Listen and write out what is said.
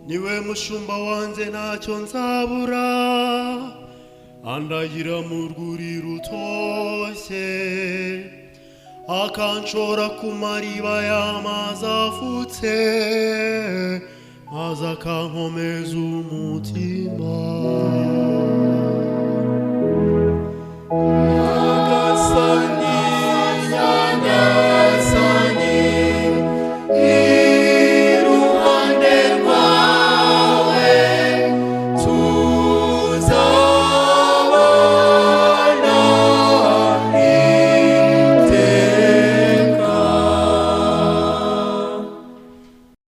niwe mushumba wanjye ntacyo nzabura, andagira mu rwuri rutoshye, akanshora ku mariba y'amazi afutse, maze akankomeza umutima. Nyagasani